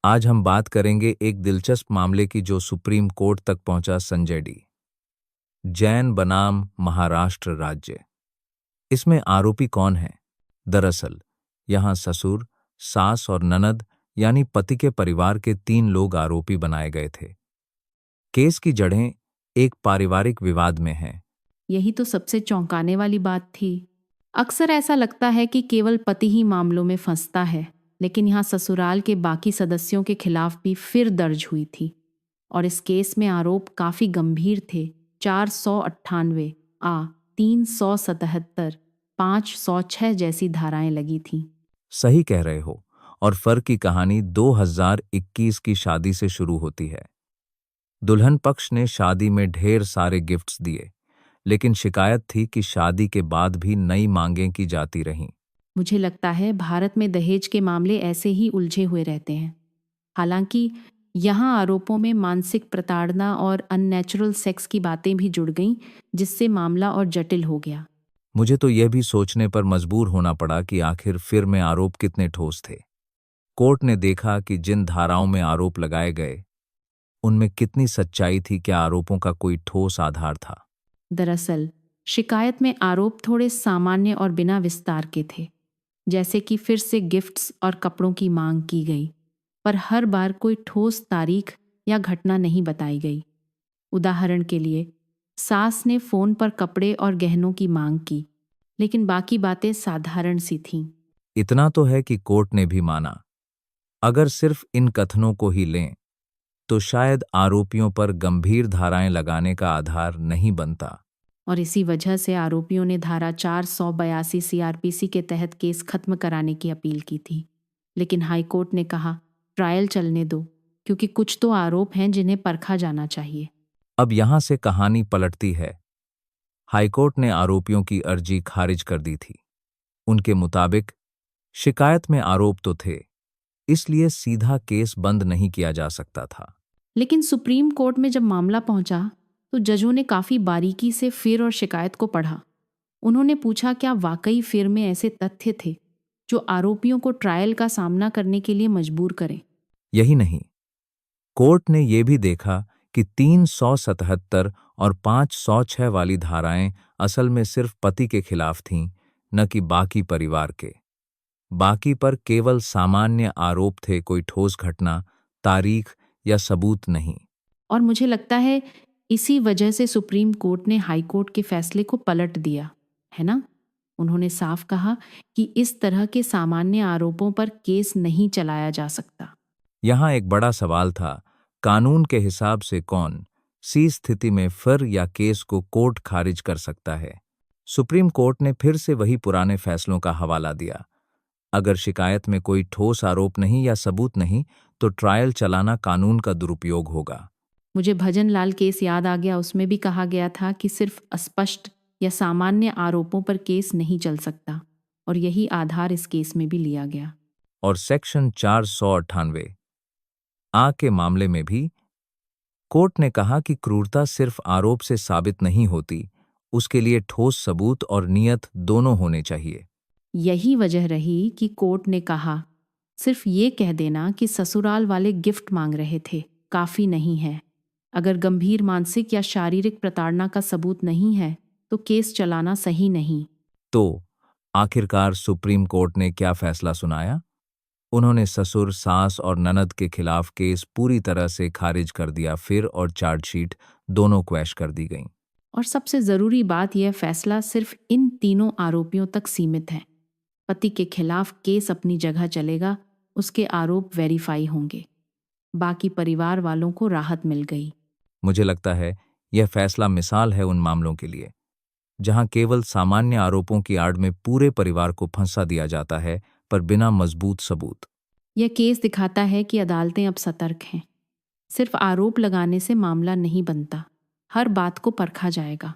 आज हम बात करेंगे एक दिलचस्प मामले की जो सुप्रीम कोर्ट तक पहुंचा। संजय डी जैन बनाम महाराष्ट्र राज्य। इसमें आरोपी कौन है? दरअसल यहां ससुर, सास और ननद यानी पति के परिवार के 3 लोग आरोपी बनाए गए थे। केस की जड़ें एक पारिवारिक विवाद में हैं। यही तो सबसे चौंकाने वाली बात थी। अक्सर ऐसा लगता है कि केवल पति ही मामलों में फंसता है, लेकिन यहाँ ससुराल के बाकी सदस्यों के खिलाफ भी फिर दर्ज हुई थी। और इस केस में आरोप काफी गंभीर थे। 498 आ 377 506 जैसी धाराएं लगी थीं। सही कह रहे हो। और फर्क की कहानी 2021 की शादी से शुरू होती है। दुल्हन पक्ष ने शादी में ढेर सारे गिफ्ट्स दिए, लेकिन शिकायत थी कि शादी के बाद भी नई मांगें की जाती रहीं। मुझे लगता है भारत में दहेज के मामले ऐसे ही उलझे हुए रहते हैं। हालांकि यहाँ आरोपों में मानसिक प्रताड़ना और अननेचुरल सेक्स की बातें भी जुड़ गईं, जिससे मामला और जटिल हो गया। मुझे तो यह भी सोचने पर मजबूर होना पड़ा कि आखिर फिर में आरोप कितने ठोस थे। कोर्ट ने देखा कि जिन धाराओं में आरोप लगाए गए उनमें कितनी सच्चाई थी, क्या आरोपों का कोई ठोस आधार था। दरअसल शिकायत में आरोप थोड़े सामान्य और बिना विस्तार के थे, जैसे कि फिर से गिफ्ट्स और कपड़ों की मांग की गई, पर हर बार कोई ठोस तारीख या घटना नहीं बताई गई। उदाहरण के लिए, सास ने फोन पर कपड़े और गहनों की मांग की, लेकिन बाकी बातें साधारण सी थीं। इतना तो है कि कोर्ट ने भी माना। अगर सिर्फ इन कथनों को ही लें तो शायद आरोपियों पर गंभीर धाराएं लगाने का आधार नहीं बनता। और इसी वजह से आरोपियों ने धारा 482 सीआरपीसी के तहत केस खत्म कराने की अपील की थी। लेकिन हाईकोर्ट ने कहा, ट्रायल चलने दो, क्योंकि कुछ तो आरोप हैं जिन्हें परखा जाना चाहिए। अब यहां से कहानी पलटती है। हाईकोर्ट ने आरोपियों की अर्जी खारिज कर दी थी। उनके मुताबिक शिकायत में आरोप तो थे, इसलिए सीधा केस बंद नहीं किया जा सकता था। लेकिन सुप्रीम कोर्ट में जब मामला पहुंचा, तो जजों ने काफी बारीकी से फिर और शिकायत को पढ़ा। उन्होंने पूछा, क्या वाकई फिर में ऐसे तथ्य थे जो आरोपियों को ट्रायल का सामना करने के लिए मजबूर करें। यही नहीं, कोर्ट ने यह भी देखा कि 377 और 506 वाली धाराएं असल में सिर्फ पति के खिलाफ थीं, न कि बाकी परिवार के। बाकी पर केवल सामान्य आरोप थे, कोई ठोस घटना, तारीख या सबूत नहीं। और मुझे लगता है इसी वजह से सुप्रीम कोर्ट ने हाई कोर्ट के फैसले को पलट दिया, है ना? उन्होंने साफ कहा कि इस तरह के सामान्य आरोपों पर केस नहीं चलाया जा सकता। यहां एक बड़ा सवाल था, कानून के हिसाब से कौन सी स्थिति में फिर या केस को कोर्ट खारिज कर सकता है। सुप्रीम कोर्ट ने फिर से वही पुराने फैसलों का हवाला दिया। अगर शिकायत में कोई ठोस आरोप नहीं या सबूत नहीं, तो ट्रायल चलाना कानून का दुरुपयोग होगा। मुझे भजन लाल केस याद आ गया। उसमें भी कहा गया था कि सिर्फ अस्पष्ट या सामान्य आरोपों पर केस नहीं चल सकता, और यही आधार इस केस में भी लिया गया। और सेक्शन 498 आ के मामले में भी कोर्ट ने कहा कि क्रूरता सिर्फ आरोप से साबित नहीं होती, उसके लिए ठोस सबूत और नियत दोनों होने चाहिए। यही वजह रही कि कोर्ट ने कहा, सिर्फ ये कह देना कि ससुराल वाले गिफ्ट मांग रहे थे काफी नहीं है। अगर गंभीर मानसिक या शारीरिक प्रताड़ना का सबूत नहीं है, तो केस चलाना सही नहीं। तो आखिरकार सुप्रीम कोर्ट ने क्या फैसला सुनाया? उन्होंने ससुर, सास और ननद के खिलाफ केस पूरी तरह से खारिज कर दिया, फिर और चार्जशीट दोनों क्वैश कर दी गईं। और सबसे जरूरी बात, यह फैसला सिर्फ इन तीनों आरोपियों तक सीमित है। पति के खिलाफ केस अपनी जगह चलेगा, उसके आरोप वेरीफाई होंगे। बाकी परिवार वालों को राहत मिल गई। मुझे लगता है यह फैसला मिसाल है उन मामलों के लिए जहां केवल सामान्य आरोपों की आड़ में पूरे परिवार को फंसा दिया जाता है, पर बिना मजबूत सबूत। यह केस दिखाता है कि अदालतें अब सतर्क हैं। सिर्फ आरोप लगाने से मामला नहीं बनता, हर बात को परखा जाएगा।